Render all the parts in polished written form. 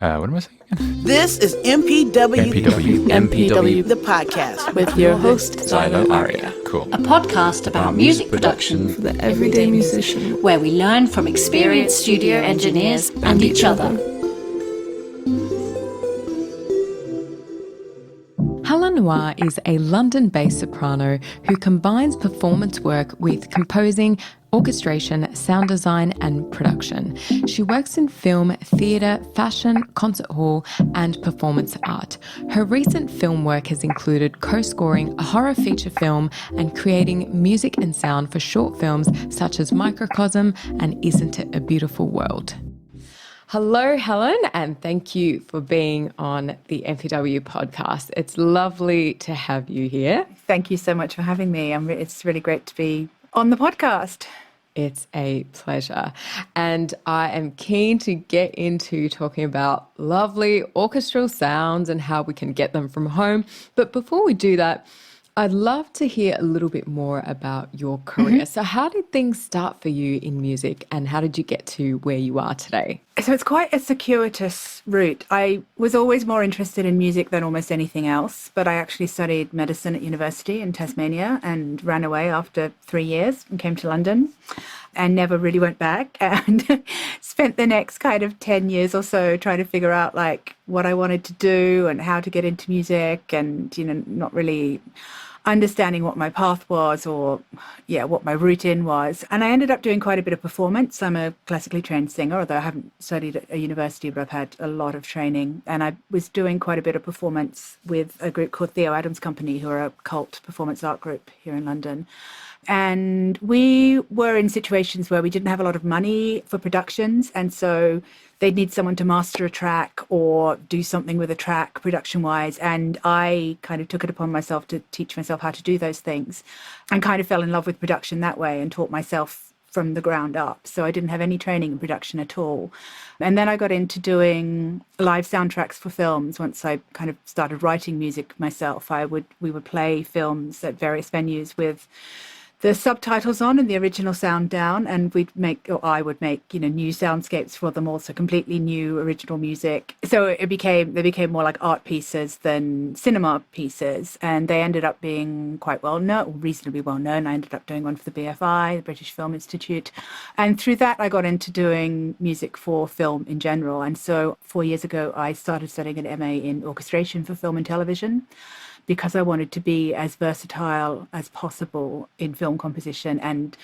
What am I saying again? This is MPW. MPW. The podcast. With your host, Xylo Aria. Cool. A podcast about music production For the everyday musician. where we learn from experienced studio engineers and each other. Helen Noir is a London-based soprano who combines performance work with composing, orchestration, sound design and production. She works in film, theatre, fashion, concert hall and performance art. Her recent film work has included co-scoring a horror feature film and creating music and sound for short films such as Microcosm and Isn't It a Beautiful World? Hello, Helen, and thank you for being on the MPW podcast. It's lovely to have you here. Thank you so much for having me. It's really great to be on the podcast. It's a pleasure. And I am keen to get into talking about lovely orchestral sounds and how we can get them from home. But before we do that, I'd love to hear a little bit more about your career. So how did things start for you in music and how did you get to where you are today? So it's quite a circuitous route. I was always more interested in music than almost anything else, but I actually studied medicine at university in Tasmania and ran away after 3 years and came to London and never really went back and spent the next kind of 10 years or so trying to figure out like what I wanted to do and how to get into music and, not really understanding what my path was or what my route in was. And I ended up doing quite a bit of performance. I'm a classically trained singer, although I haven't studied at a university, but I've had a lot of training. And I was doing quite a bit of performance with a group called Theo Adams Company, who are a cult performance art group here in London. And we were in situations where we didn't have a lot of money for productions. And so they'd need someone to master a track or do something with a track production-wise. And I kind of took it upon myself to teach myself how to do those things and kind of fell in love with production that way and taught myself from the ground up. So I didn't have any training in production at all. And then I got into doing live soundtracks for films. Once I kind of started writing music myself, we would play films at various venues with the subtitles on and the original sound down, and I would make, new soundscapes for them, also completely new original music. So they became more like art pieces than cinema pieces, and they ended up being quite reasonably well known. I ended up doing one for the BFI, the British Film Institute, and through that I got into doing music for film in general. And so 4 years ago I started studying an MA in orchestration for film and television, because I wanted to be as versatile as possible in film composition. And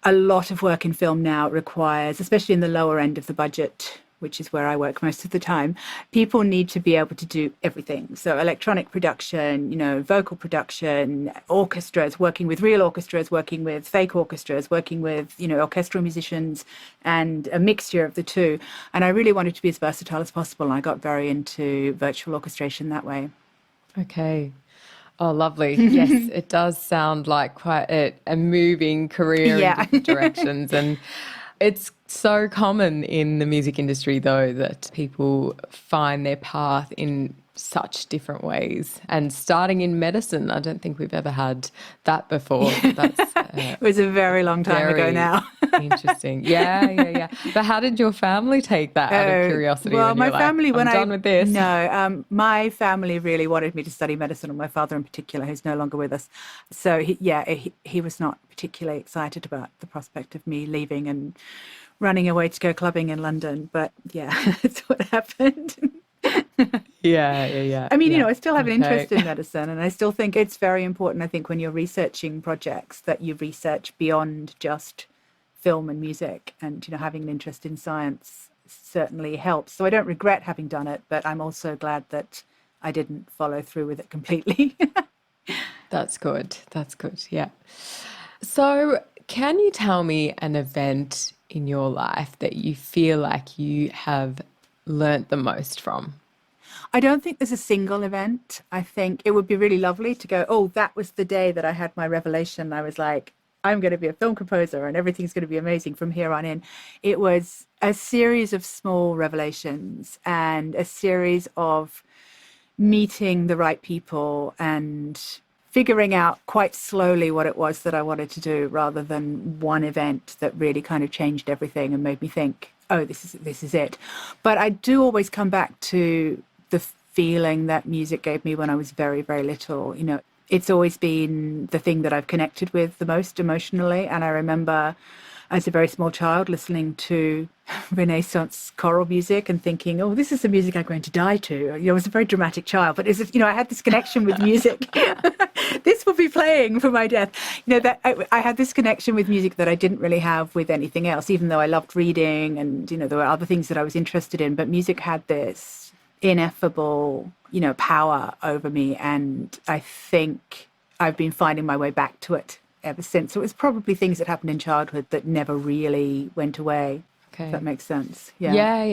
a lot of work in film now requires, especially in the lower end of the budget, which is where I work most of the time, people need to be able to do everything. So electronic production, vocal production, orchestras, working with real orchestras, working with fake orchestras, working with, orchestral musicians, and a mixture of the two. And I really wanted to be as versatile as possible. And I got very into virtual orchestration that way. Okay. Oh, lovely. Yes, it does sound like quite a moving career in different directions. And it's so common in the music industry, though, that people find their path in such different ways. And starting in medicine, I don't think we've ever had that before. That's, it was a very long time ago now. Interesting. Yeah. But how did your family take that out of curiosity? Well, my family, I'm done with this. No, my family really wanted me to study medicine, and my father in particular, who's no longer with us. So he was not particularly excited about the prospect of me leaving and running away to go clubbing in London. But that's what happened. Yeah. I mean, I still have an interest in medicine, and I still think it's very important, I think, when you're researching projects, that you research beyond just film and music, and, having an interest in science certainly helps. So I don't regret having done it, but I'm also glad that I didn't follow through with it completely. That's good. Yeah. So can you tell me an event in your life that you feel like you have learnt the most from? I don't think there's a single event. I think it would be really lovely to go, that was the day that I had my revelation. I was like, I'm going to be a film composer and everything's going to be amazing from here on in. It was a series of small revelations and a series of meeting the right people and figuring out quite slowly what it was that I wanted to do, rather than one event that really kind of changed everything and made me think. oh, this is it. But I do always come back to the feeling that music gave me when I was very, very little. It's always been the thing that I've connected with the most emotionally. And I remember as a very small child listening to Renaissance choral music and thinking, oh, this is the music I'm going to die to. I was a very dramatic child, but I had this connection with music. This will be playing for my death. That I had this connection with music that I didn't really have with anything else, even though I loved reading and, there were other things that I was interested in. But music had this ineffable, power over me. And I think I've been finding my way back to it ever since. So it was probably things that happened in childhood that never really went away. Okay. If that makes sense. Yeah.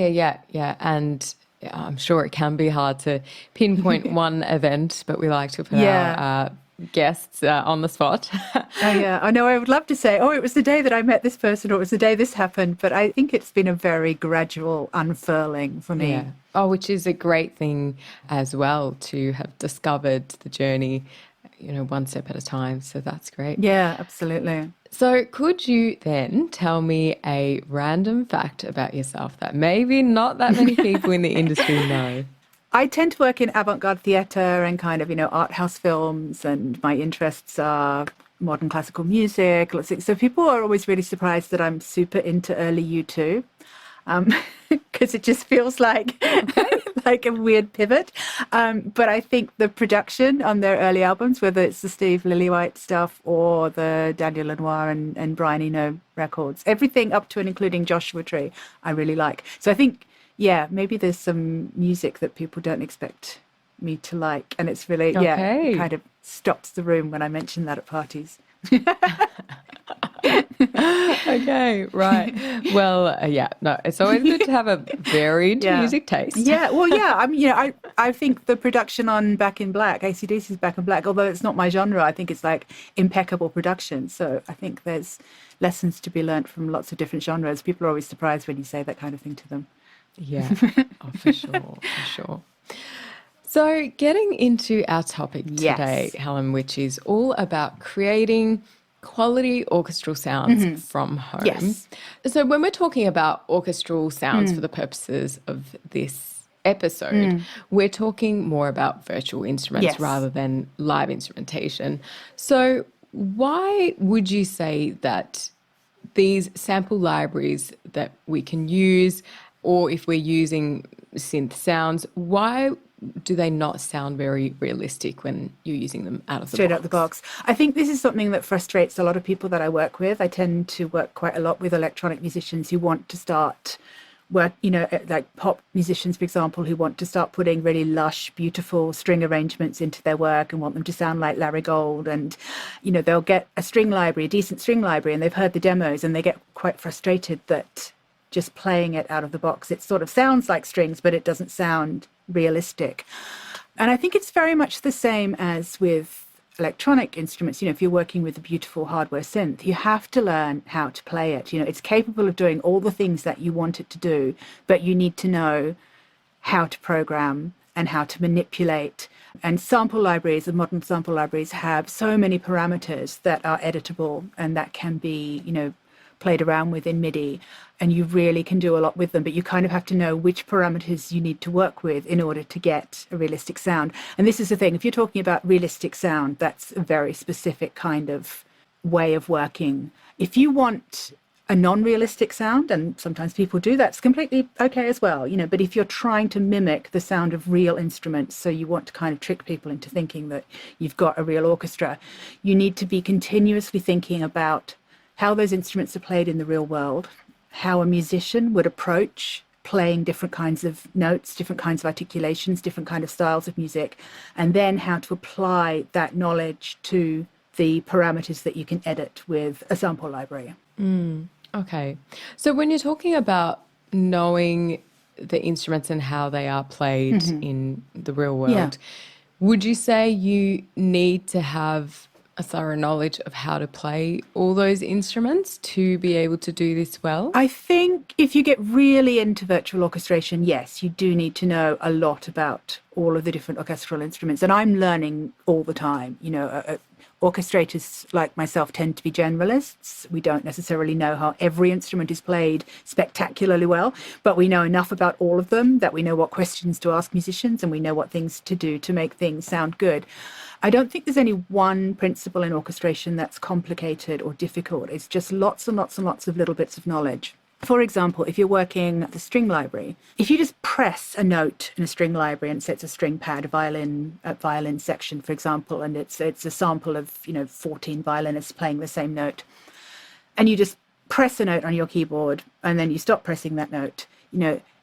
Yeah. And I'm sure it can be hard to pinpoint one event, but we like to put our guests on the spot. Oh, yeah. I know I would love to say, oh, it was the day that I met this person or it was the day this happened. But I think it's been a very gradual unfurling for me. Yeah. Oh, which is a great thing as well, to have discovered the journey, one step at a time. So that's great. Yeah, absolutely. So could you then tell me a random fact about yourself that maybe not that many people in the industry know? I tend to work in avant-garde theatre and kind of, art house films, and my interests are modern classical music. So people are always really surprised that I'm super into early U2. Because it just feels like like a weird pivot. But I think the production on their early albums, whether it's the Steve Lillywhite stuff or the Daniel Lenoir and Brian Eno records, everything up to and including Joshua Tree, I really like. So I think, maybe there's some music that people don't expect me to like. And it's really, it kind of stops the room when I mention that at parties. Okay, right. Well, it's always good to have a varied music taste. Yeah, well, I mean, I think the production on Back in Black, AC/DC's Back in Black, although it's not my genre, I think it's like impeccable production. So I think there's lessons to be learnt from lots of different genres. People are always surprised when you say that kind of thing to them. Yeah, for sure. So getting into our topic today, Helen, which is all about creating quality orchestral sounds from home. Yes. So when we're talking about orchestral sounds for the purposes of this episode, we're talking more about virtual instruments rather than live instrumentation. So why would you say that these sample libraries that we can use, or if we're using synth sounds, why do they not sound very realistic when you're using them out of the box? Straight out the box. I think this is something that frustrates a lot of people that I work with. I tend to work quite a lot with electronic musicians who want to start work, like pop musicians, for example, who want to start putting really lush, beautiful string arrangements into their work and want them to sound like Larry Gold. And, they'll get a string library, a decent string library, and they've heard the demos and they get quite frustrated that just playing it out of the box, it sort of sounds like strings, but it doesn't sound realistic. And I think it's very much the same as with electronic instruments. If you're working with a beautiful hardware synth, you have to learn how to play it. It's capable of doing all the things that you want it to do, but you need to know how to program and how to manipulate. And sample libraries, the modern sample libraries, have so many parameters that are editable and that can be, played around with in MIDI, and you really can do a lot with them, but you kind of have to know which parameters you need to work with in order to get a realistic sound. And this is the thing, if you're talking about realistic sound, that's a very specific kind of way of working. If you want a non-realistic sound, and sometimes people do, that's completely okay as well, but if you're trying to mimic the sound of real instruments, so you want to kind of trick people into thinking that you've got a real orchestra, you need to be continuously thinking about how those instruments are played in the real world, how a musician would approach playing different kinds of notes, different kinds of articulations, different kind of styles of music, and then how to apply that knowledge to the parameters that you can edit with a sample library. Okay. So when you're talking about knowing the instruments and how they are played in the real world, would you say you need to have a thorough knowledge of how to play all those instruments to be able to do this well? I think if you get really into virtual orchestration, yes, you do need to know a lot about all of the different orchestral instruments. And I'm learning all the time. Orchestrators like myself tend to be generalists. We don't necessarily know how every instrument is played spectacularly well, but we know enough about all of them that we know what questions to ask musicians and we know what things to do to make things sound good. I don't think there's any one principle in orchestration that's complicated or difficult. It's just lots and lots and lots of little bits of knowledge. For example, if you're working the string library, if you just press a note in a string library and say it's a string pad, a violin section, for example, and it's a sample of 14 violinists playing the same note, and you just press a note on your keyboard and then you stop pressing that note,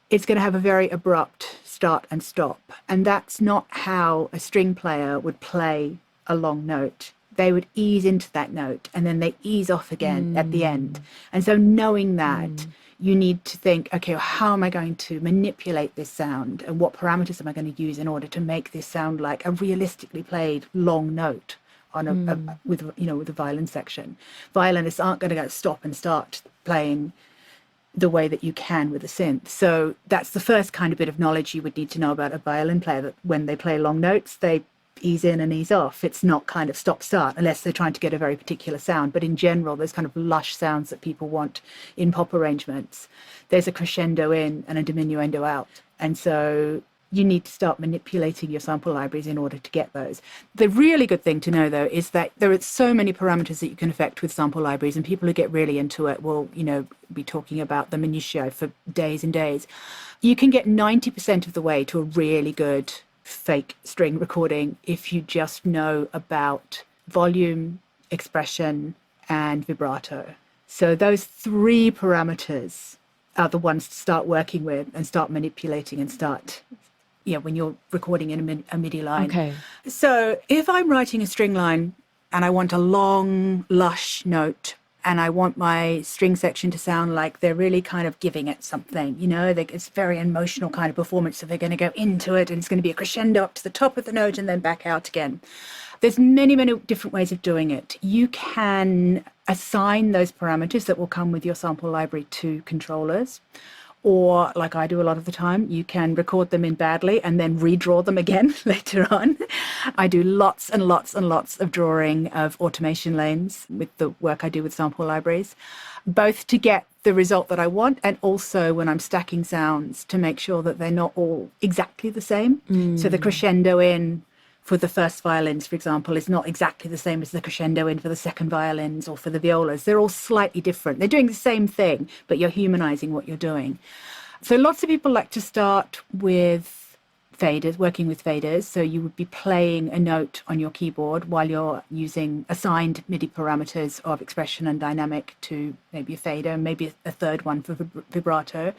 it's going to have a very abrupt start and stop, and that's not how a string player would play a long note. They would ease into that note and then they ease off again at the end. And so knowing that, you need to think, okay, how am I going to manipulate this sound and what parameters am I going to use in order to make this sound like a realistically played long note on with a violin section. Violinists aren't going to go stop and start playing the way that you can with a synth. So that's the first kind of bit of knowledge you would need to know about a violin player, that when they play long notes, they ease in and ease off. It's not kind of stop start unless they're trying to get a very particular sound. But in general, there's kind of lush sounds that people want in pop arrangements. There's a crescendo in and a diminuendo out. And so you need to start manipulating your sample libraries in order to get those. The really good thing to know, though, is that there are so many parameters that you can affect with sample libraries, and people who get really into it will, be talking about the minutiae for days and days. You can get 90% of the way to a really good fake string recording if you just know about volume, expression, and vibrato. So those three parameters are the ones to start working with and start manipulating and start, when you're recording in a MIDI line. Okay. So if I'm writing a string line and I want a long, lush note, and I want my string section to sound like they're really kind of giving it something, it's a very emotional kind of performance. So they're going to go into it and it's going to be a crescendo up to the top of the note and then back out again. There's many, many different ways of doing it. You can assign those parameters that will come with your sample library to controllers. Or, like I do a lot of the time, you can record them in badly and then redraw them again later on. I do lots and lots and lots of drawing of automation lanes with the work I do with sample libraries, both to get the result that I want and also when I'm stacking sounds to make sure that they're not all exactly the same. So the crescendo in for the first violins, for example, is not exactly the same as the crescendo in for the second violins or for the violas. They're all slightly different. They're doing the same thing, but you're humanizing what you're doing. So lots of people like to start with faders, working with faders. So you would be playing a note on your keyboard while you're using assigned MIDI parameters of expression and dynamic to maybe a fader, maybe a third one for vibrato.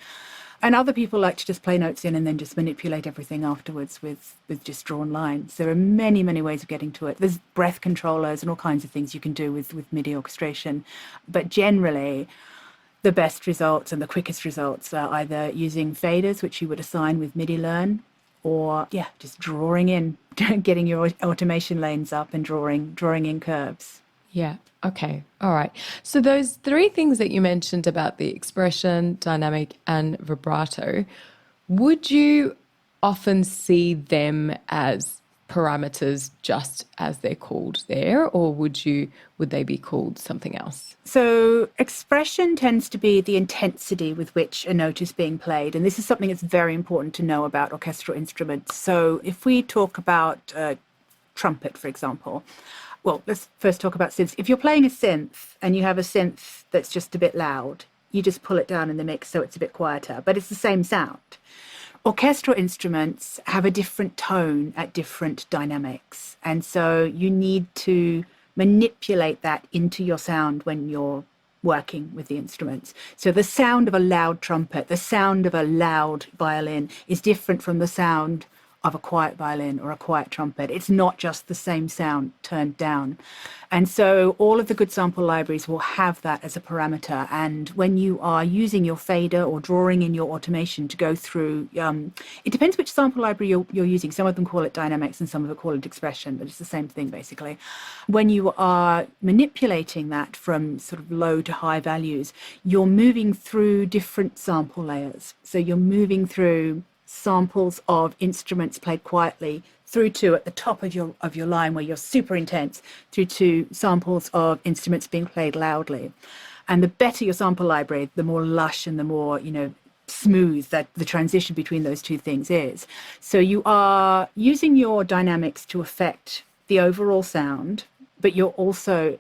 And other people like to just play notes in and then just manipulate everything afterwards with just drawn lines. There are many, many ways of getting to it. There's breath controllers and all kinds of things you can do with MIDI orchestration. But generally, the best results and the quickest results are either using faders, which you would assign with MIDI Learn, or, just drawing in, getting your automation lanes up and drawing in curves. Yeah. Okay. All right. So those three things that you mentioned about the expression, dynamic, and vibrato, would you often see them as parameters just as they're called there, or would they be called something else? So expression tends to be the intensity with which a note is being played. And this is something that's very important to know about orchestral instruments. So if we talk about trumpet, for example, well, let's first talk about synths. If you're playing a synth and you have a synth that's just a bit loud, you just pull it down in the mix so it's a bit quieter, but it's the same sound. Orchestral instruments have a different tone at different dynamics. And so you need to manipulate that into your sound when you're working with the instruments. So the sound of a loud trumpet, the sound of a loud violin is different from the sound of a quiet violin or a quiet trumpet. It's not just the same sound turned down. And so all of the good sample libraries will have that as a parameter. And when you are using your fader or drawing in your automation to go through, it depends which sample library you're using. Some of them call it dynamics and some of them call it expression, but it's the same thing basically. When you are manipulating that from sort of low to high values, you're moving through different sample layers. So you're moving through samples of instruments played quietly through to at the top of your line where you're super intense, through to samples of instruments being played loudly. And the better your sample library, the more lush and the more, smooth that the transition between those two things is. So you are using your dynamics to affect the overall sound, but you're also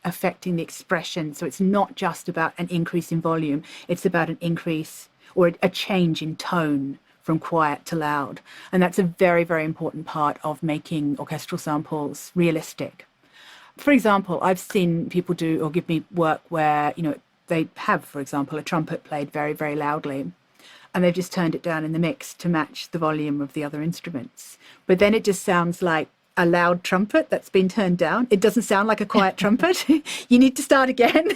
affecting the expression. So it's not just about an increase in volume, it's about an increase or a change in tone from quiet to loud. And that's a very, very important part of making orchestral samples realistic. For example, I've seen people do or give me work where, they have, for example, a trumpet played very, very loudly, and they've just turned it down in the mix to match the volume of the other instruments. But then it just sounds like a loud trumpet that's been turned down. It doesn't sound like a quiet trumpet. You need to start again,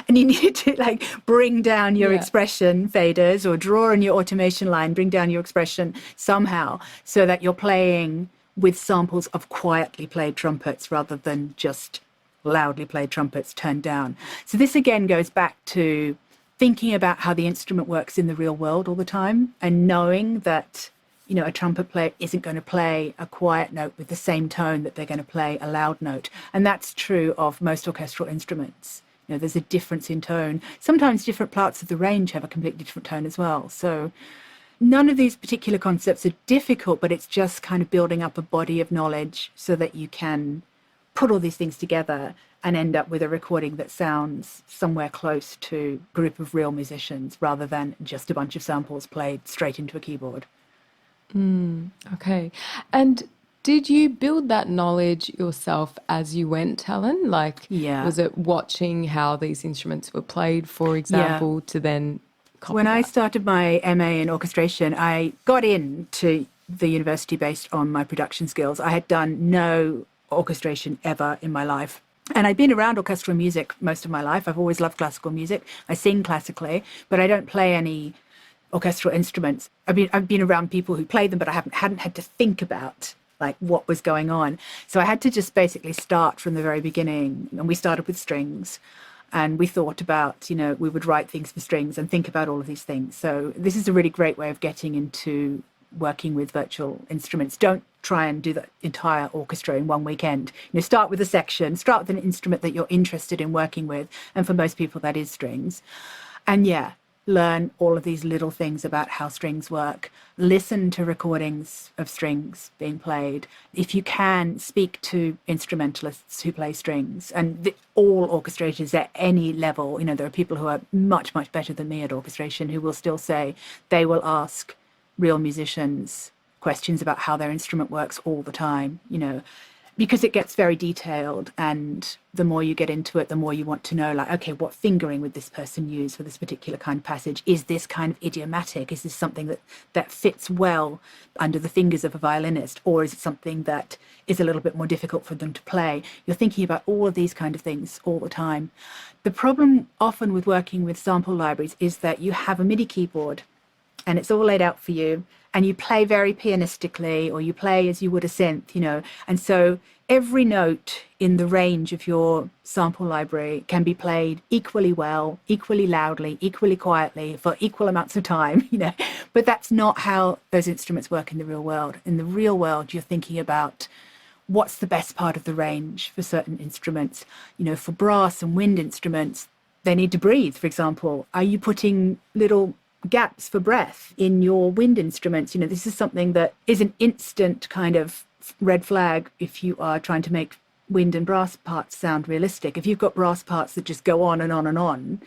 and you need to bring down your expression faders or draw in your automation line, bring down your expression somehow so that you're playing with samples of quietly played trumpets rather than just loudly played trumpets turned down. So this again goes back to thinking about how the instrument works in the real world all the time, and knowing that a trumpet player isn't going to play a quiet note with the same tone that they're going to play a loud note. And that's true of most orchestral instruments. There's a difference in tone. Sometimes different parts of the range have a completely different tone as well. So none of these particular concepts are difficult, but it's just kind of building up a body of knowledge so that you can put all these things together and end up with a recording that sounds somewhere close to a group of real musicians rather than just a bunch of samples played straight into a keyboard. Okay. And did you build that knowledge yourself as you went, Helen? Was it watching how these instruments were played, for example, to then copy When I that? started my MA in orchestration, I got into the university based on my production skills. I had done no orchestration ever in my life. And I'd been around orchestral music most of my life. I've always loved classical music. I sing classically, but I don't play any orchestral instruments. I've been around people who play them, but I hadn't had to think about what was going on. So I had to just basically start from the very beginning. And we started with strings, and we thought about, we would write things for strings and think about all of these things. So this is a really great way of getting into working with virtual instruments. Don't try and do the entire orchestra in one weekend. Start with a section, start with an instrument that you're interested in working with. And for most people, that is strings. And learn all of these little things about how strings work. Listen to recordings of strings being played. If you can, speak to instrumentalists who play strings. And all orchestrators at any level, there are people who are much, much better than me at orchestration who will still say they will ask real musicians questions about how their instrument works all the time, because it gets very detailed, and the more you get into it, the more you want to know, okay, what fingering would this person use for this particular kind of passage? Is this kind of idiomatic? Is this something that fits well under the fingers of a violinist? Or is it something that is a little bit more difficult for them to play? You're thinking about all of these kind of things all the time. The problem often with working with sample libraries is that you have a MIDI keyboard and it's all laid out for you, and you play very pianistically, or you play as you would a synth, and so every note in the range of your sample library can be played equally well, equally loudly, equally quietly for equal amounts of time, but that's not how those instruments work in the real world. In the real world, you're thinking about what's the best part of the range for certain instruments. For brass and wind instruments, they need to breathe, for example. Are you putting little gaps for breath in your wind instruments? This is something that is an instant kind of red flag if you are trying to make wind and brass parts sound realistic. If you've got brass parts that just go on and on and on,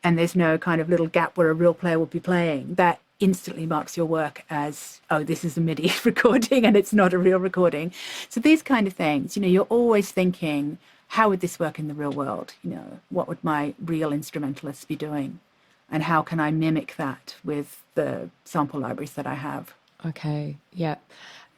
and there's no kind of little gap where a real player will be playing, that instantly marks your work as, oh, this is a MIDI recording and it's not a real recording. So these kind of things, you're always thinking, how would this work in the real world? What would my real instrumentalists be doing? And how can I mimic that with the sample libraries that I have? Okay, yeah.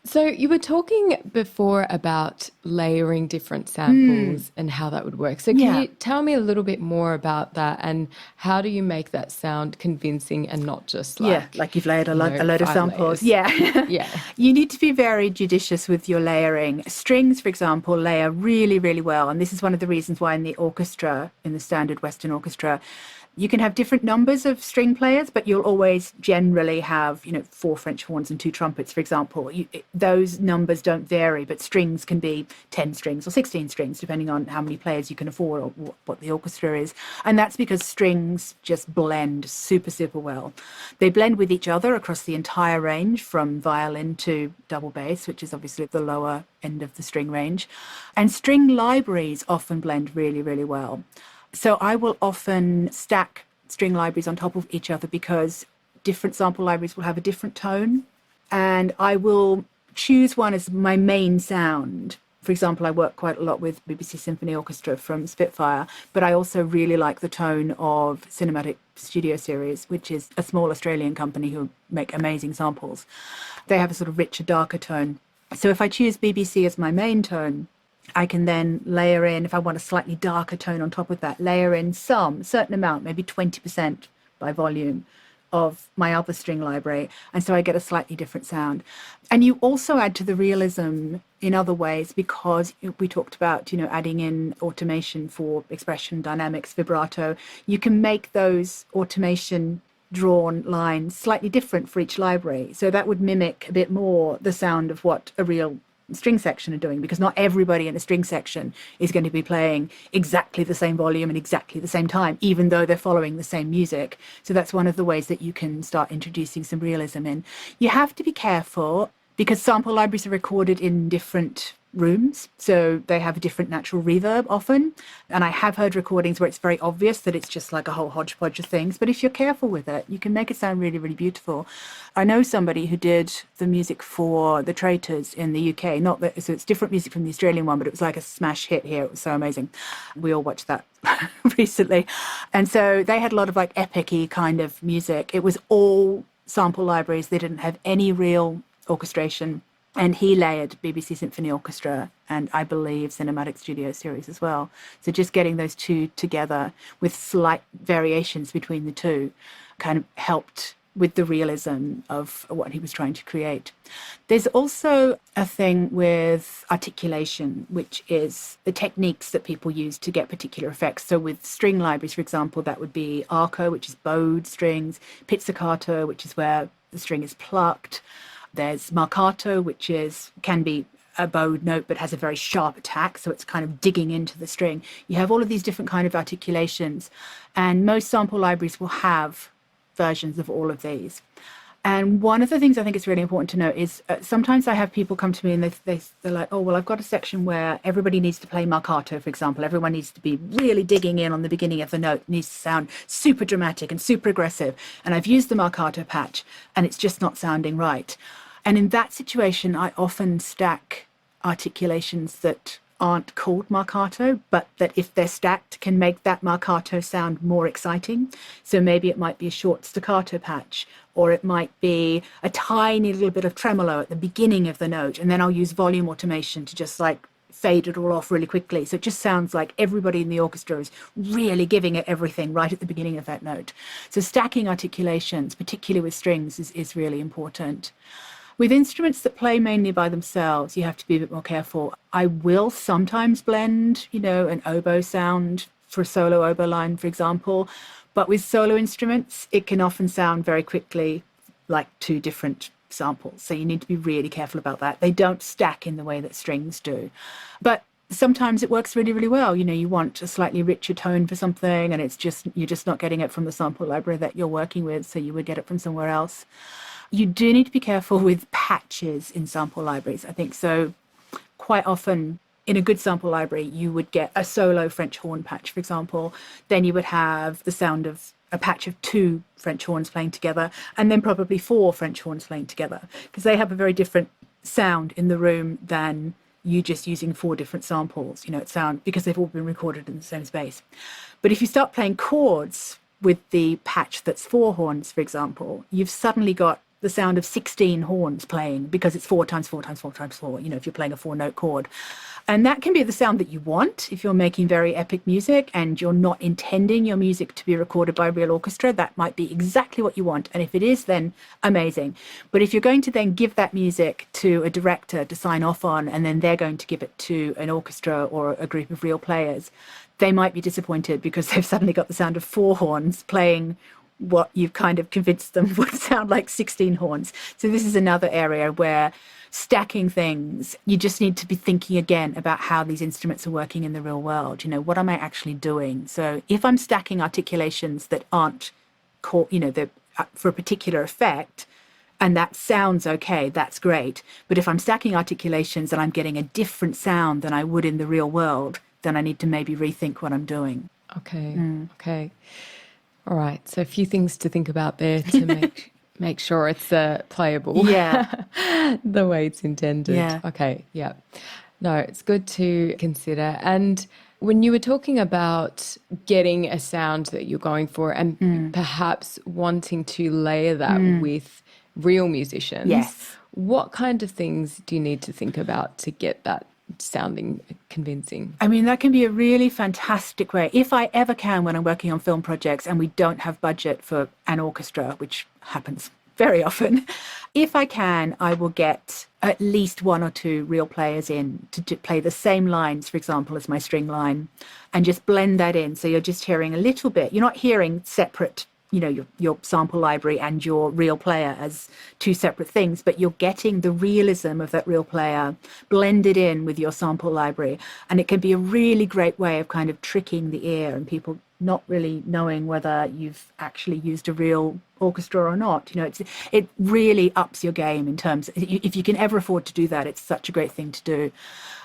So you were talking before about layering different samples and how that would work. So can you tell me a little bit more about that, and how do you make that sound convincing and not just like you've layered a load of samples. Layers. Yeah. You need to be very judicious with your layering. Strings, for example, layer really, really well. And this is one of the reasons why in the orchestra, in the standard Western orchestra, You can have different numbers of string players, but you'll always generally have, 4 French horns and 2 trumpets, for example. Those numbers don't vary, but strings can be 10 strings or 16 strings, depending on how many players you can afford or what the orchestra is. And that's because strings just blend super, super well. They blend with each other across the entire range, from violin to double bass, which is obviously the lower end of the string range. And string libraries often blend really, really well. So I will often stack string libraries on top of each other because different sample libraries will have a different tone. And I will choose one as my main sound. For example, I work quite a lot with BBC Symphony Orchestra from Spitfire, but I also really like the tone of Cinematic Studio Series, which is a small Australian company who make amazing samples. They have a sort of richer, darker tone. So if I choose BBC as my main tone, I can then layer in, if I want a slightly darker tone on top of that, layer in some certain amount, maybe 20% by volume of my other string library. And so I get a slightly different sound. And you also add to the realism in other ways because we talked about, adding in automation for expression, dynamics, vibrato. You can make those automation drawn lines slightly different for each library. So that would mimic a bit more the sound of what a real string section are doing, because not everybody in a string section is going to be playing exactly the same volume and exactly the same time, even though they're following the same music. So that's one of the ways that you can start introducing some realism in. You have to be careful because sample libraries are recorded in different rooms, so they have a different natural reverb often. And I have heard recordings where it's very obvious that it's just like a whole hodgepodge of things. But if you're careful with it, you can make it sound really, really beautiful. I know somebody who did the music for The Traitors in the UK. So it's different music from the Australian one, but it was like a smash hit here. It was so amazing. We all watched that recently. And so they had a lot of like epic-y kind of music. It was all sample libraries. They didn't have any real orchestration. And he layered BBC Symphony Orchestra and I believe Cinematic Studio Series as well. So just getting those two together with slight variations between the two kind of helped with the realism of what he was trying to create. There's also a thing with articulation, which is the techniques that people use to get particular effects. So with string libraries, for example, that would be arco, which is bowed strings, pizzicato, which is where the string is plucked. There's marcato, which can be a bowed note but has a very sharp attack, so it's kind of digging into the string. You have all of these different kind of articulations, and most sample libraries will have versions of all of these. And one of the things I think is really important to note is sometimes I have people come to me and they're like, oh, well, I've got a section where everybody needs to play marcato, for example. Everyone needs to be really digging in on the beginning of the note. It needs to sound super dramatic and super aggressive. And I've used the marcato patch and it's just not sounding right. And in that situation, I often stack articulations that aren't called marcato, but that if they're stacked can make that marcato sound more exciting. So maybe it might be a short staccato patch, or it might be a tiny little bit of tremolo at the beginning of the note. And then I'll use volume automation to just like fade it all off really quickly. So it just sounds like everybody in the orchestra is really giving it everything right at the beginning of that note. So stacking articulations, particularly with strings, is really important. With instruments that play mainly by themselves, you have to be a bit more careful. I will sometimes blend, an oboe sound for a solo oboe line, for example. But with solo instruments, it can often sound very quickly like two different samples. So you need to be really careful about that. They don't stack in the way that strings do. But sometimes it works really, really well. You want a slightly richer tone for something, and you're just not getting it from the sample library that you're working with, so you would get it from somewhere else. You do need to be careful with patches in sample libraries, I think. So quite often in a good sample library, you would get a solo French horn patch, for example. Then you would have the sound of a patch of 2 French horns playing together, and then probably 4 French horns playing together, because they have a very different sound in the room than you just using 4 different samples, because they've all been recorded in the same space. But if you start playing chords with the patch that's 4 horns, for example, you've suddenly got the sound of 16 horns playing because it's 4 times 4 times 4 times 4, if you're playing a 4-note chord. And that can be the sound that you want if you're making very epic music and you're not intending your music to be recorded by a real orchestra. That might be exactly what you want. And if it is, then amazing. But if you're going to then give that music to a director to sign off on, and then they're going to give it to an orchestra or a group of real players, they might be disappointed because they've suddenly got the sound of 4 horns playing what you've kind of convinced them would sound like 16 horns. So this is another area where stacking things, you just need to be thinking again about how these instruments are working in the real world. What am I actually doing? So if I'm stacking articulations that aren't called, they're for a particular effect, and that sounds okay, that's great. But if I'm stacking articulations and I'm getting a different sound than I would in the real world, then I need to maybe rethink what I'm doing. Okay. All right. So a few things to think about there to make sure it's playable. Yeah. The way it's intended. Yeah. Okay. Yeah. No, it's good to consider. And when you were talking about getting a sound that you're going for and perhaps wanting to layer that with real musicians, Yes. what kind of things do you need to think about to get that sounding convincing? I mean, that can be a really fantastic way. If I ever can, when I'm working on film projects and we don't have budget for an orchestra, which happens very often, if I can, I will get at least 1 or 2 real players in to play the same lines, for example, as my string line, and just blend that in. So you're just hearing a little bit. You're not hearing separate, your sample library and your real player as 2 separate things, but you're getting the realism of that real player blended in with your sample library. And it can be a really great way of kind of tricking the ear and people not really knowing whether you've actually used a real orchestra or not. It really ups your game in terms, if you can ever afford to do that, it's such a great thing to do.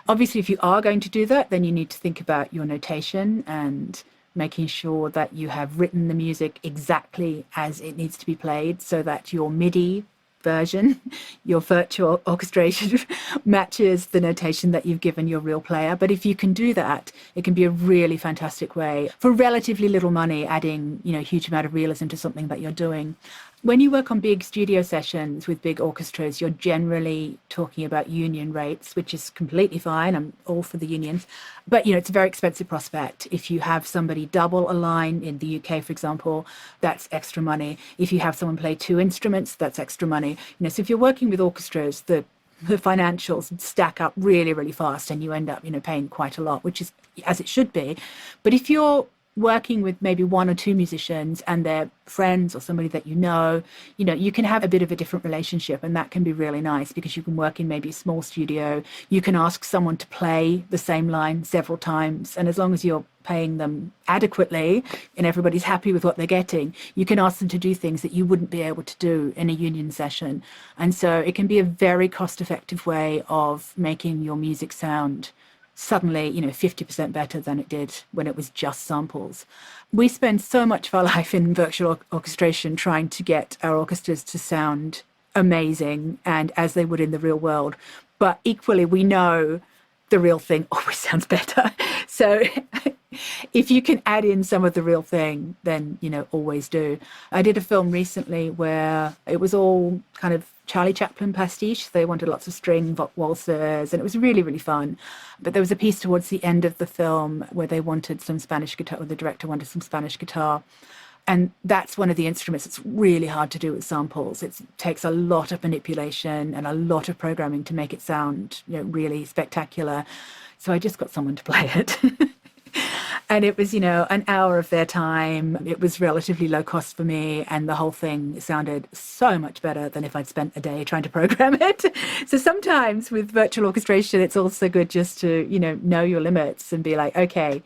Obviously, if you are going to do that, then you need to think about your notation and making sure that you have written the music exactly as it needs to be played so that your MIDI version, your virtual orchestration, matches the notation that you've given your real player. But if you can do that, it can be a really fantastic way for relatively little money, adding, a huge amount of realism to something that you're doing. When you work on big studio sessions with big orchestras, you're generally talking about union rates, which is completely fine. I'm all for the unions. But, it's a very expensive prospect. If you have somebody double a line in the UK, for example, that's extra money. If you have someone play 2 instruments, that's extra money. So if you're working with orchestras, the financials stack up really, really fast and you end up, paying quite a lot, which is as it should be. But if you're working with maybe 1 or 2 musicians and they're friends or somebody that you can have a bit of a different relationship, and that can be really nice because you can work in maybe a small studio. You can ask someone to play the same line several times, and as long as you're paying them adequately and everybody's happy with what they're getting, you can ask them to do things that you wouldn't be able to do in a union session. And so it can be a very cost-effective way of making your music sound suddenly, 50% better than it did when it was just samples. We spend so much of our life in virtual orchestration trying to get our orchestras to sound amazing and as they would in the real world. But equally, we know the real thing always sounds better. So if you can add in some of the real thing, then, always do. I did a film recently where it was all kind of Charlie Chaplin pastiche. They wanted lots of string waltzers, and it was really, really fun. But there was a piece towards the end of the film where they wanted some Spanish guitar, or the director wanted some Spanish guitar. And that's one of the instruments that's really hard to do with samples. It takes a lot of manipulation and a lot of programming to make it sound, really spectacular. So I just got someone to play it. And it was, an hour of their time. It was relatively low cost for me. And the whole thing sounded so much better than if I'd spent a day trying to program it. So sometimes with virtual orchestration, it's also good just to, know your limits and be like, okay,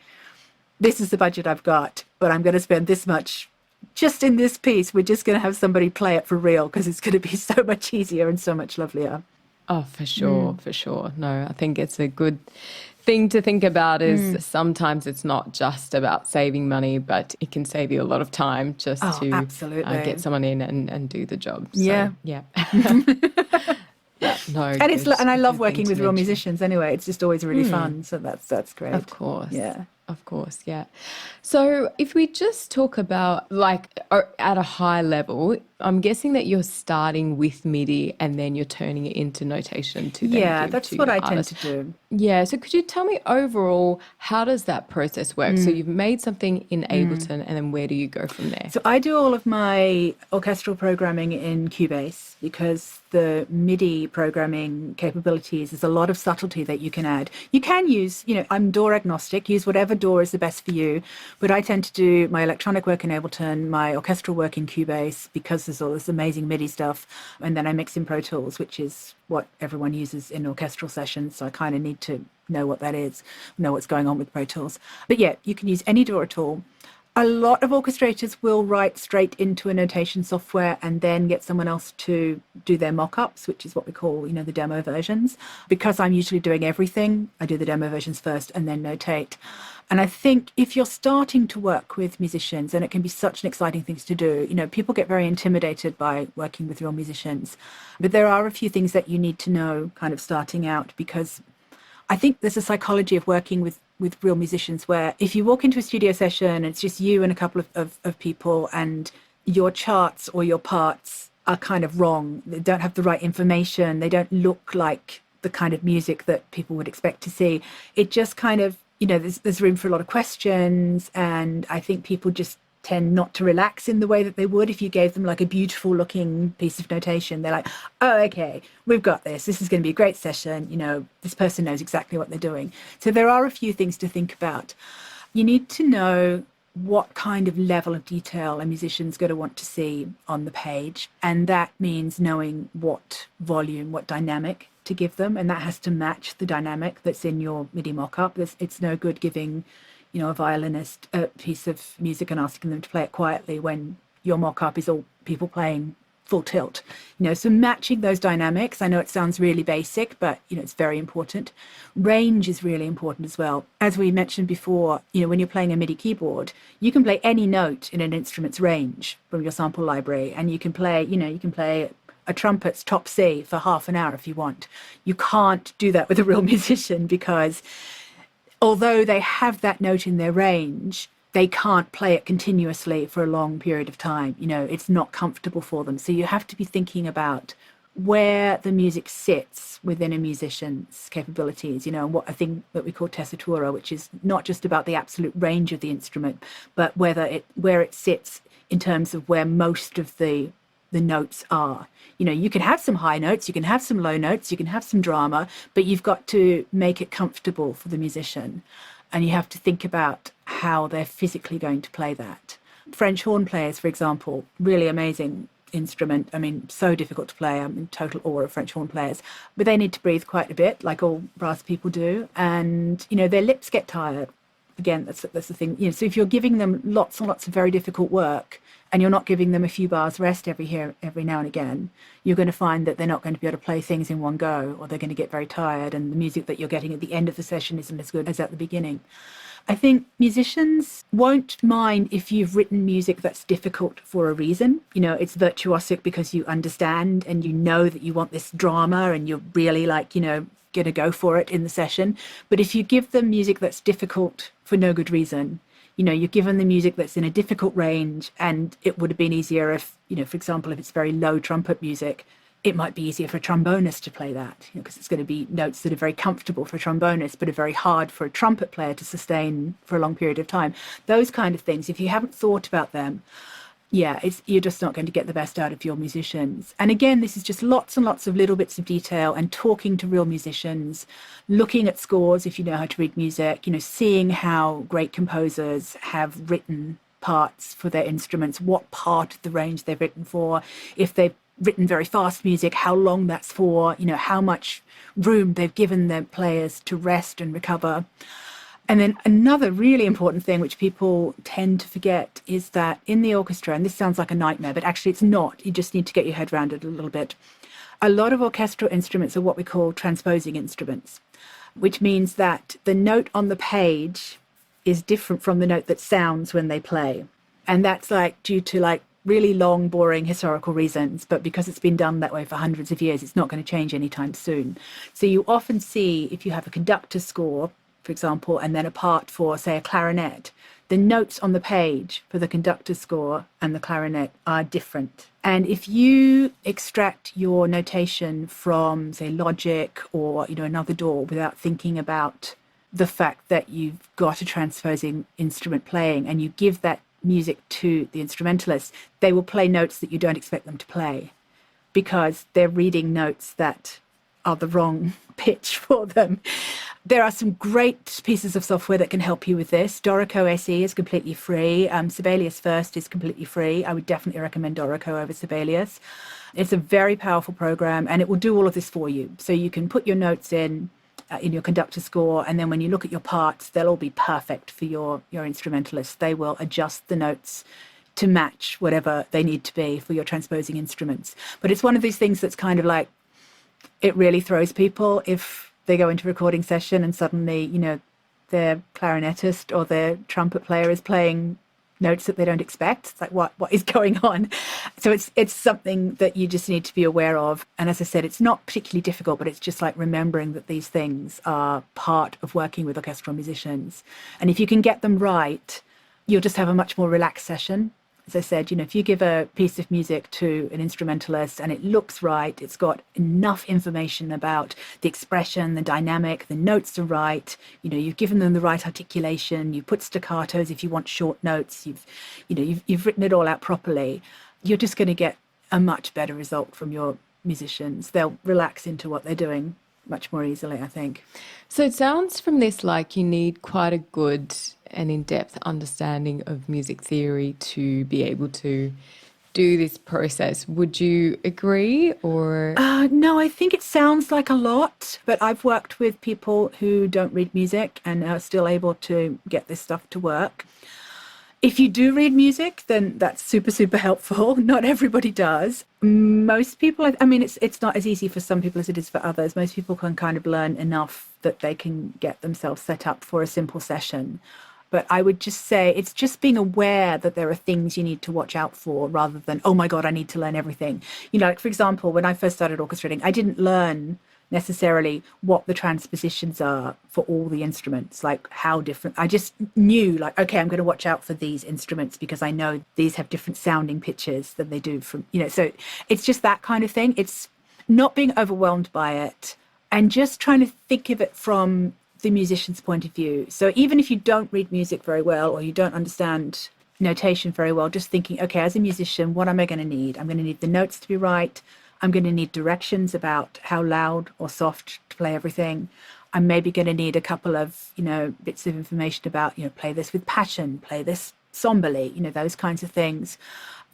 this is the budget I've got, but I'm going to spend this much just in this piece. We're just going to have somebody play it for real because it's going to be so much easier and so much lovelier. Oh, for sure, for sure. No, I think it's a good thing to think about is sometimes it's not just about saving money, but it can save you a lot of time just to get someone in and do the job. So, yeah. Yeah. No, and I love working with real musicians anyway. It's just always really fun. So that's great. Of course. Yeah. Of course, yeah. So if we just talk about at a high level, I'm guessing that you're starting with MIDI and then you're turning it into notation to then Yeah, give that's to what your I tend artist. to do. Yeah, so could you tell me overall, how does that process work? So you've made something in Ableton and then where do you go from there? So I do all of my orchestral programming in Cubase because the MIDI programming capabilities, there's a lot of subtlety that you can add. You can use, I'm DAW agnostic, use whatever DAW is the best for you, but I tend to do my electronic work in Ableton, my orchestral work in Cubase because there's all this amazing MIDI stuff, and then I mix in Pro Tools, which is what everyone uses in orchestral sessions, so I kind of need to know what that is, know what's going on with Pro Tools. But yeah, you can use any DAW at all. A lot of orchestrators will write straight into a notation software and then get someone else to do their mock-ups, which is what we call, the demo versions. Because I'm usually doing everything, I do the demo versions first and then notate. And I think if you're starting to work with musicians, and it can be such an exciting thing to do, people get very intimidated by working with real musicians. But there are a few things that you need to know kind of starting out, because I think there's a psychology of working with real musicians where if you walk into a studio session and it's just you and a couple of people and your charts or your parts are kind of wrong, they don't have the right information, they don't look like the kind of music that people would expect to see, it just kind of, there's room for a lot of questions, and I think people just tend not to relax in the way that they would if you gave them like a beautiful looking piece of notation. They're like, oh, okay, we've got this. This is going to be a great session. This person knows exactly what they're doing. So there are a few things to think about. You need to know what kind of level of detail a musician's going to want to see on the page. And that means knowing what volume, what dynamic to give them. And that has to match the dynamic that's in your MIDI mock-up. It's no good giving a violinist a piece of music and asking them to play it quietly when your mock-up is all people playing full tilt. So matching those dynamics, I know it sounds really basic, but, it's very important. Range is really important as well. As we mentioned before, when you're playing a MIDI keyboard, you can play any note in an instrument's range from your sample library, and you can play a trumpet's top C for half an hour if you want. You can't do that with a real musician because although they have that note in their range, they can't play it continuously for a long period of time. It's not comfortable for them. So you have to be thinking about where the music sits within a musician's capabilities, and what a thing that we call tessitura, which is not just about the absolute range of the instrument, but where it sits in terms of where most of the notes are. You can have some high notes, you can have some low notes, you can have some drama, but you've got to make it comfortable for the musician. And you have to think about how they're physically going to play that. French horn players, for example, really amazing instrument. I mean, so difficult to play. I'm in total awe of French horn players. But they need to breathe quite a bit, like all brass people do. And, their lips get tired. Again, that's the thing. So if you're giving them lots and lots of very difficult work, and you're not giving them a few bars rest every now and again, you're going to find that they're not going to be able to play things in one go, or they're going to get very tired, and the music that you're getting at the end of the session isn't as good as at the beginning. I think musicians won't mind if you've written music that's difficult for a reason. It's virtuosic because you understand and you know that you want this drama and you're really going to go for it in the session. But if you give them music that's difficult for no good reason, you've given the music that's in a difficult range, and it would have been easier if, for example, if it's very low trumpet music, it might be easier for a trombonist to play that, because it's going to be notes that are very comfortable for a trombonist, but are very hard for a trumpet player to sustain for a long period of time. Those kind of things, if you haven't thought about them, you're just not going to get the best out of your musicians. And again, this is just lots and lots of little bits of detail and talking to real musicians, looking at scores if you know how to read music, seeing how great composers have written parts for their instruments, what part of the range they've written for, if they've written very fast music, how long that's for, how much room they've given their players to rest and recover. And then another really important thing which people tend to forget is that in the orchestra, and this sounds like a nightmare, but actually it's not, you just need to get your head around it a little bit. A lot of orchestral instruments are what we call transposing instruments, which means that the note on the page is different from the note that sounds when they play. And that's due to really long, boring historical reasons, but because it's been done that way for hundreds of years, it's not going to change anytime soon. So you often see, if you have a conductor score, for example, and then a part for, say, a clarinet, the notes on the page for the conductor's score and the clarinet are different. And if you extract your notation from, say, Logic or, another DAW without thinking about the fact that you've got a transposing instrument playing and you give that music to the instrumentalist, they will play notes that you don't expect them to play because they're reading notes that are the wrong pitch for them. There are some great pieces of software that can help you with this. Dorico SE is completely free. Sibelius First is completely free. I would definitely recommend Dorico over Sibelius. It's a very powerful program and it will do all of this for you. So you can put your notes in your conductor score, and then when you look at your parts, they'll all be perfect for your instrumentalist. They will adjust the notes to match whatever they need to be for your transposing instruments. But it's one of these things that's kind of like, it really throws people if they go into a recording session and suddenly, their clarinetist or their trumpet player is playing notes that they don't expect. It's like, what is going on? So it's something that you just need to be aware of. And as I said, it's not particularly difficult, but it's just like remembering that these things are part of working with orchestral musicians. And if you can get them right, you'll just have a much more relaxed session. As I said, if you give a piece of music to an instrumentalist and it looks right, it's got enough information about the expression, the dynamic, the notes are right, you've given them the right articulation, you put staccatos if you want short notes, you've written it all out properly, you're just going to get a much better result from your musicians. They'll relax into what they're doing much more easily, I think. So it sounds from this like you need quite a good and in-depth understanding of music theory to be able to do this process. Would you agree or? No, I think it sounds like a lot, but I've worked with people who don't read music and are still able to get this stuff to work. If you do read music, then that's super, super helpful. Not everybody does. Most people, it's not as easy for some people as it is for others. Most people can kind of learn enough that they can get themselves set up for a simple session. But I would just say it's just being aware that there are things you need to watch out for rather than, oh my God, I need to learn everything. Like for example, when I first started orchestrating, I didn't learn necessarily what the transpositions are for all the instruments, like how different. I just knew like, okay, I'm going to watch out for these instruments because I know these have different sounding pitches than they do from, so it's just that kind of thing. It's not being overwhelmed by it and just trying to think of it from the musician's point of view. So even if you don't read music very well or you don't understand notation very well, just thinking, okay, as a musician, what am I going to need? I'm going to need the notes to be right. I'm going to need directions about how loud or soft to play everything. I'm maybe going to need a couple of, bits of information about, play this with passion, play this somberly, those kinds of things.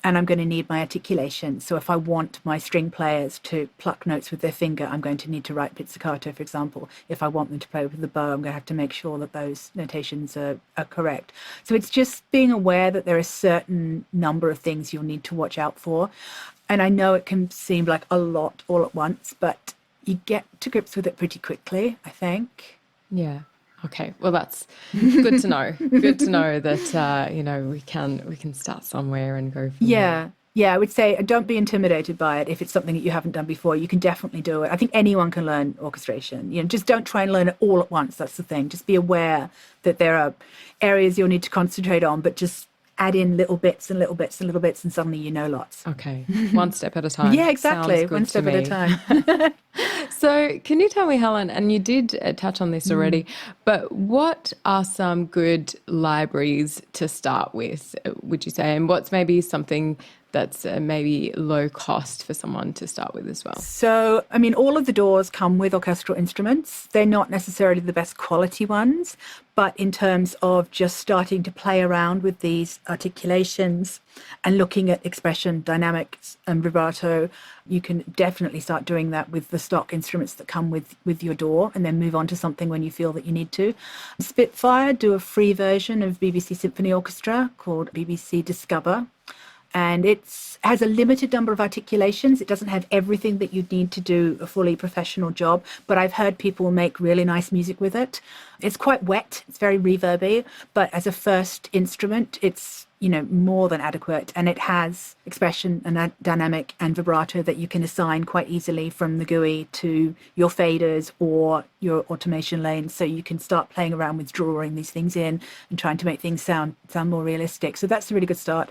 And I'm going to need my articulation. So if I want my string players to pluck notes with their finger, I'm going to need to write pizzicato, for example. If I want them to play with the bow, I'm going to have to make sure that those notations are correct. So it's just being aware that there are a certain number of things you'll need to watch out for. And I know it can seem like a lot all at once, but you get to grips with it pretty quickly, I think. Yeah. Okay. Well, that's good to know. Good to know that, we can start somewhere and go from there. Yeah, I would say don't be intimidated by it. If it's something that you haven't done before, you can definitely do it. I think anyone can learn orchestration. Just don't try and learn it all at once. That's the thing. Just be aware that there are areas you'll need to concentrate on, but just add in little bits and little bits and little bits, and suddenly you know lots. Okay. One step at a time. Yeah, exactly. One step at a time. So can you tell me, Helen, and you did touch on this already, but what are some good libraries to start with, would you say? And what's maybe something that's maybe low cost for someone to start with as well? So, all of the DAWs come with orchestral instruments. They're not necessarily the best quality ones, but in terms of just starting to play around with these articulations and looking at expression, dynamics and vibrato, you can definitely start doing that with the stock instruments that come with your DAW, and then move on to something when you feel that you need to. Spitfire do a free version of BBC Symphony Orchestra called BBC Discover. and it has a limited number of articulations. It doesn't have everything that you'd need to do a fully professional job, but I've heard people make really nice music with it. It's quite wet, it's very reverby, but as a first instrument, it's more than adequate, and it has expression and dynamic and vibrato that you can assign quite easily from the GUI to your faders or your automation lanes, so you can start playing around with drawing these things in and trying to make things sound more realistic. So that's a really good start.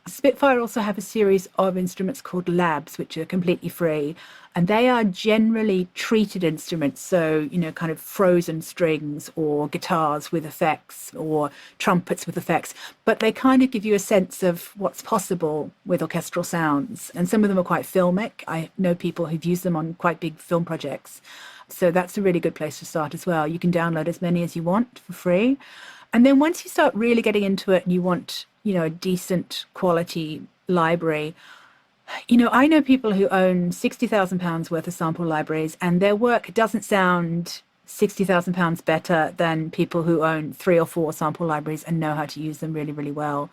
Spitfire also have a series of instruments called labs, which are completely free, and they are generally treated instruments. So, kind of frozen strings or guitars with effects or trumpets with effects, but they kind of give you a sense of what's possible with orchestral sounds. And some of them are quite filmic. I know people who've used them on quite big film projects. So that's a really good place to start as well. You can download as many as you want for free. And then once you start really getting into it and you want a decent quality library. I know people who own £60,000 worth of sample libraries, and their work doesn't sound £60,000 better than people who own 3 or 4 sample libraries and know how to use them really, really well.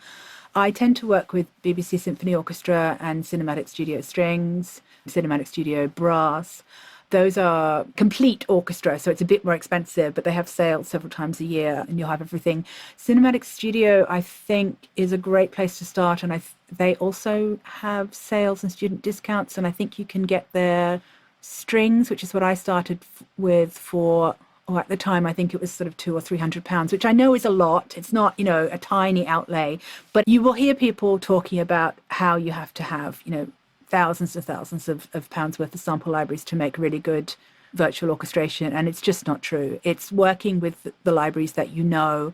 I tend to work with BBC Symphony Orchestra and Cinematic Studio Strings, Cinematic Studio Brass. Those are complete orchestra, so it's a bit more expensive, but they have sales several times a year and you'll have everything. Cinematic Studio, I think, is a great place to start, and they also have sales and student discounts, and I think you can get their strings, which is what I started with for, at the time, I think it was sort of £200 or £300, which I know is a lot. It's not, a tiny outlay, but you will hear people talking about how you have to have, thousands and thousands of pounds worth of sample libraries to make really good virtual orchestration. And it's just not true. It's working with the libraries that you know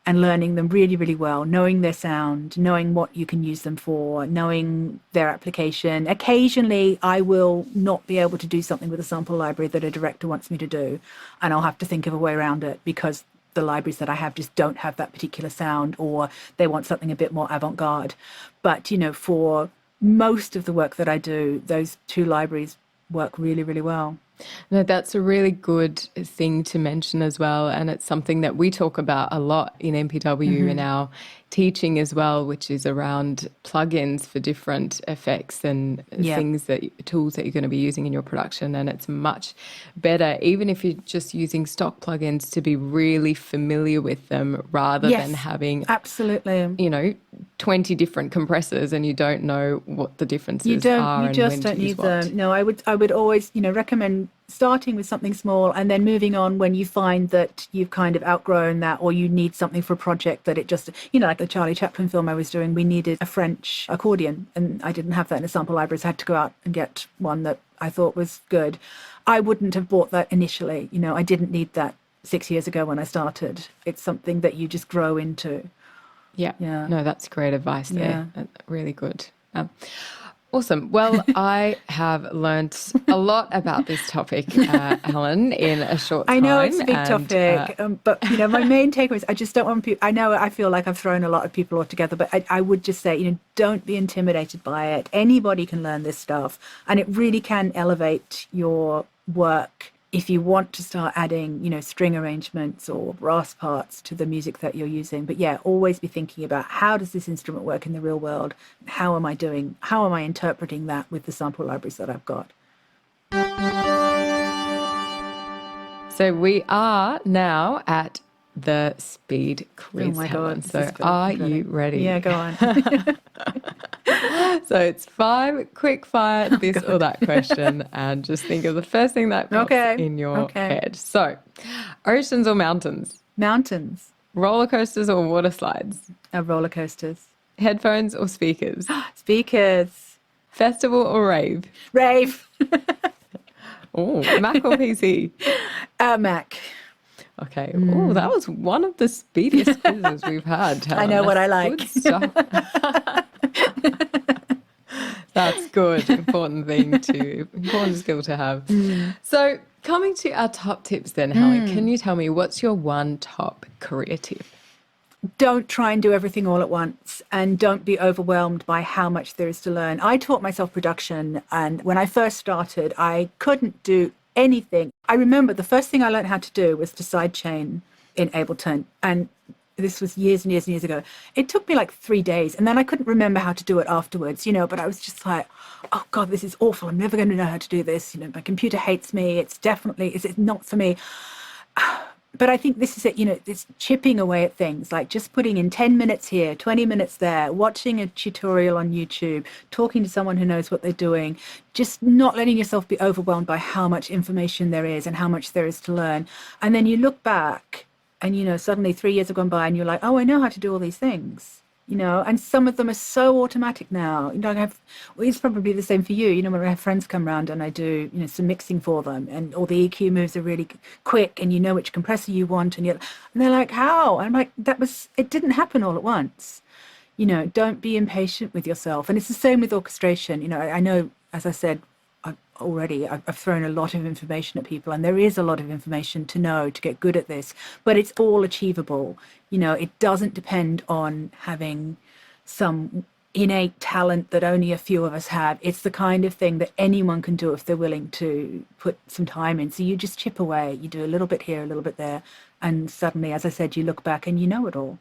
and learning them really, really well, knowing their sound, knowing what you can use them for, knowing their application. Occasionally, I will not be able to do something with a sample library that a director wants me to do, and I'll have to think of a way around it because the libraries that I have just don't have that particular sound, or they want something a bit more avant-garde. But, for most of the work that I do, those 2 libraries work really, really well. No, that's a really good thing to mention as well. And it's something that we talk about a lot in MPW in our teaching as well, which is around plugins for different effects and tools that you're going to be using in your production. And it's much better, even if you're just using stock plugins, to be really familiar with them rather than having absolutely 20 different compressors and you don't know what the differences are. You just don't need them. No, I would always recommend starting with something small and then moving on when you find that you've kind of outgrown that, or you need something for a project that it just, like the Charlie Chaplin film I was doing, we needed a French accordion and I didn't have that in a sample library, so I had to go out and get one that I thought was good. I wouldn't have bought that initially. I didn't need that 6 years ago when I started. It's something that you just grow into. Yeah. No, that's great advice there. Yeah. Really good. Awesome. Well, I have learnt a lot about this topic, Helen, in a short time. I know it's a big topic, but my main takeaway is I just don't want people. I feel like I've thrown a lot of people off together, but I would just say, don't be intimidated by it. Anybody can learn this stuff, and it really can elevate your work if you want to start adding, string arrangements or brass parts to the music that you're using. But always be thinking about, how does this instrument work in the real world? How am I interpreting that with the sample libraries that I've got? So we are now at the speed quiz. Oh my God. So are you ready? Yeah, go on. So it's 5 quick fire this or that question, and just think of the first thing that pops in your head. So, oceans or mountains? Mountains. Roller coasters or water slides? Roller coasters. Headphones or speakers? Speakers. Festival or rave? Rave. Oh, Mac or PC? Mac. Okay. Oh, that was one of the speediest quizzes we've had, Helen. I know what I like. Good stuff. That's good. Important skill to have. So, coming to our top tips then, Helen, can you tell me what's your one top career tip? Don't try and do everything all at once, and don't be overwhelmed by how much there is to learn. I taught myself production, and when I first started, I couldn't do anything. I remember the first thing I learned how to do was to sidechain in Ableton, and this was years and years and years ago. It took me like 3 days, and then I couldn't remember how to do it afterwards, but I was just like, oh God, this is awful. I'm never going to know how to do this. My computer hates me. It's not for me. But I think this is it, it's chipping away at things, like just putting in 10 minutes here, 20 minutes there, watching a tutorial on YouTube, talking to someone who knows what they're doing, just not letting yourself be overwhelmed by how much information there is and how much there is to learn. And then you look back and, suddenly 3 years have gone by and you're like, oh, I know how to do all these things. And some of them are so automatic now. It's probably the same for you. When I have friends come around and I do, some mixing for them, and all the EQ moves are really quick, and you know which compressor you want, and they're like, how? And I'm like, it didn't happen all at once. Don't be impatient with yourself. And it's the same with orchestration. I know, as I said, I've thrown a lot of information at people, and there is a lot of information to know to get good at this, but it's all achievable. It doesn't depend on having some innate talent that only a few of us have. It's the kind of thing that anyone can do if they're willing to put some time in. So you just chip away, you do a little bit here, a little bit there, and suddenly, as I said, you look back and you know it all.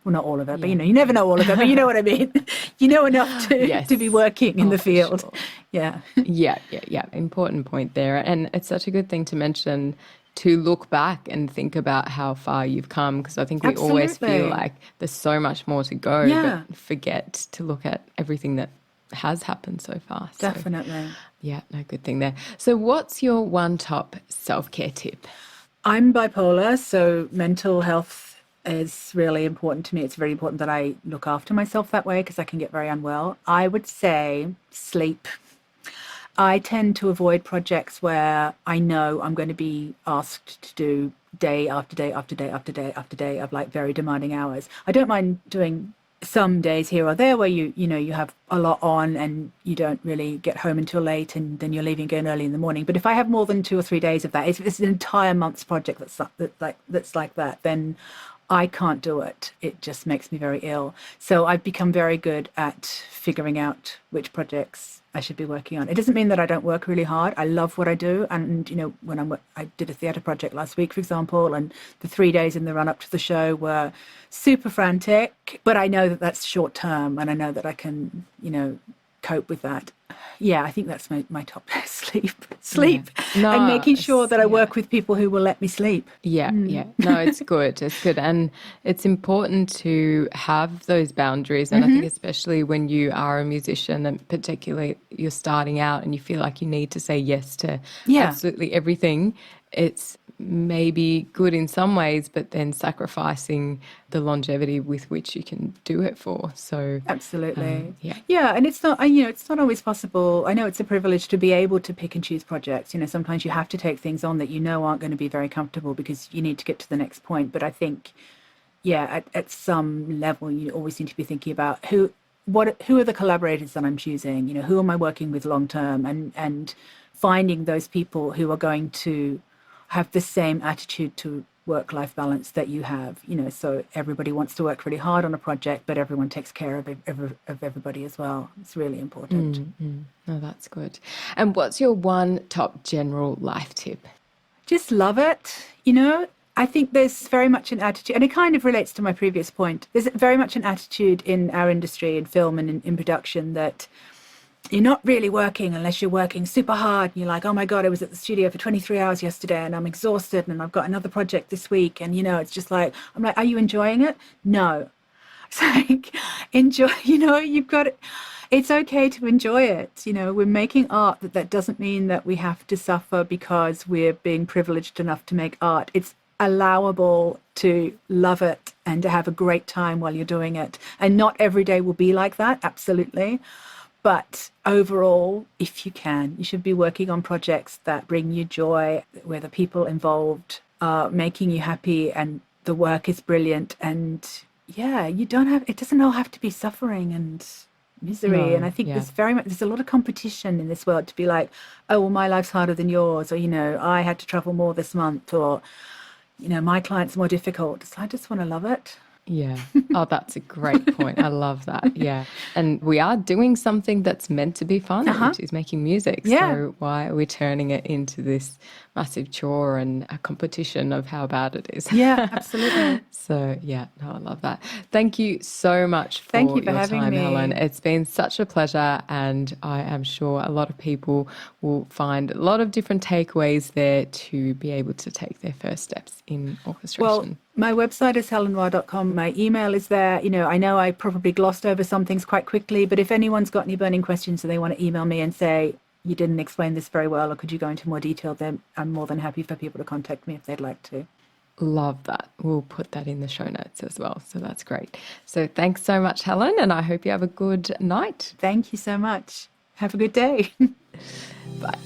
Well, not all of it, but you never know all of it, but you know what I mean. You know enough to be working in the field. Sure. Yeah. Yeah. Important point there. And it's such a good thing to mention, to look back and think about how far you've come, because I think we always feel like there's so much more to go, but forget to look at everything that has happened so far. Definitely. Yeah, no, good thing there. So what's your one top self-care tip? I'm bipolar, so mental health is really important to me. It's very important that I look after myself that way because I can get very unwell. I would say sleep. I tend to avoid projects where I know I'm going to be asked to do day after day after day after day after day of like very demanding hours. I don't mind doing some days here or there where you have a lot on and you don't really get home until late, and then you're leaving again early in the morning. But if I have more than 2 or 3 days of that, if it's an entire month's project that's like that, then I can't do it. It just makes me very ill. So I've become very good at figuring out which projects I should be working on. It doesn't mean that I don't work really hard. I love what I do. And, when I did a theatre project last week, for example, and the 3 days in the run up to the show were super frantic, but I know that that's short term, and I know that I can, cope with that. Yeah, I think that's my top. Sleep. Yeah. No, and making sure that I work with people who will let me sleep. Yeah. No, it's good. It's good. And it's important to have those boundaries. And I think especially when you are a musician, and particularly you're starting out and you feel like you need to say yes to absolutely everything, it's maybe good in some ways, but then sacrificing the longevity with which you can do it for. So absolutely, yeah, and it's not, it's not always possible. I know it's a privilege to be able to pick and choose projects. Sometimes you have to take things on that aren't going to be very comfortable because you need to get to the next point. But I think, at some level, you always need to be thinking about who are the collaborators that I'm choosing. Who am I working with long term, and finding those people who are going to have the same attitude to work-life balance that you have, so everybody wants to work really hard on a project, but everyone takes care of everybody as well. It's really important. No, that's good. And what's your one top general life tip? Just love it. I think there's very much an attitude, and it kind of relates to my previous point. There's very much an attitude in our industry, in film and in production, that you're not really working unless you're working super hard. And you're like, oh my God, I was at the studio for 23 hours yesterday and I'm exhausted and I've got another project this week. And, it's just like, I'm like, are you enjoying it? No. It's like, enjoy, you've got it. It's okay to enjoy it. We're making art. That doesn't mean that we have to suffer because we're being privileged enough to make art. It's allowable to love it and to have a great time while you're doing it. And not every day will be like that. Absolutely. But overall, if you can, you should be working on projects that bring you joy, where the people involved are making you happy and the work is brilliant. And it doesn't all have to be suffering and misery. No, and I think there's a lot of competition in this world to be like, oh, well, my life's harder than yours. Or, I had to travel more this month, or, my client's more difficult. So I just want to love it. Yeah. Oh, that's a great point. I love that. Yeah. And we are doing something that's meant to be fun, which is making music. Yeah. So why are we turning it into this massive chore and a competition of how bad it is? Yeah, absolutely. So, yeah, no, I love that. Thank you so much for Thank you for your having time, me. Helen. It's been such a pleasure, and I am sure a lot of people will find a lot of different takeaways there to be able to take their first steps in orchestration. Well, my website is helennoir.com. My email is there. You know, I know I probably glossed over some things quite quickly, but if anyone's got any burning questions and they want to email me and say, you didn't explain this very well, or could you go into more detail, then I'm more than happy for people to contact me if they'd like to. Love that. We'll put that in the show notes as well. So that's great. So thanks so much, Helen, and I hope you have a good night. Thank you so much. Have a good day. Bye.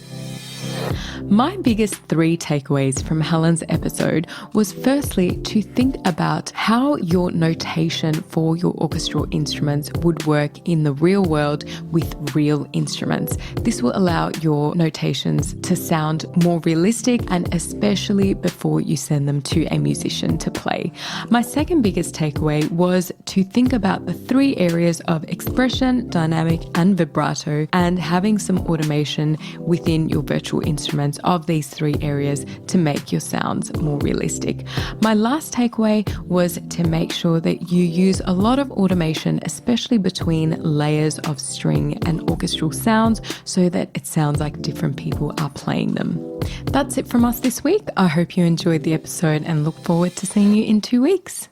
My biggest 3 takeaways from Helen's episode was firstly to think about how your notation for your orchestral instruments would work in the real world with real instruments. This will allow your notations to sound more realistic, and especially before you send them to a musician to play. My second biggest takeaway was to think about the 3 areas of expression, dynamic, and vibrato, and having some automation within your virtual instruments of these 3 areas to make your sounds more realistic. My last takeaway was to make sure that you use a lot of automation, especially between layers of string and orchestral sounds, so that it sounds like different people are playing them. That's it from us this week. I hope you enjoyed the episode and look forward to seeing you in 2 weeks.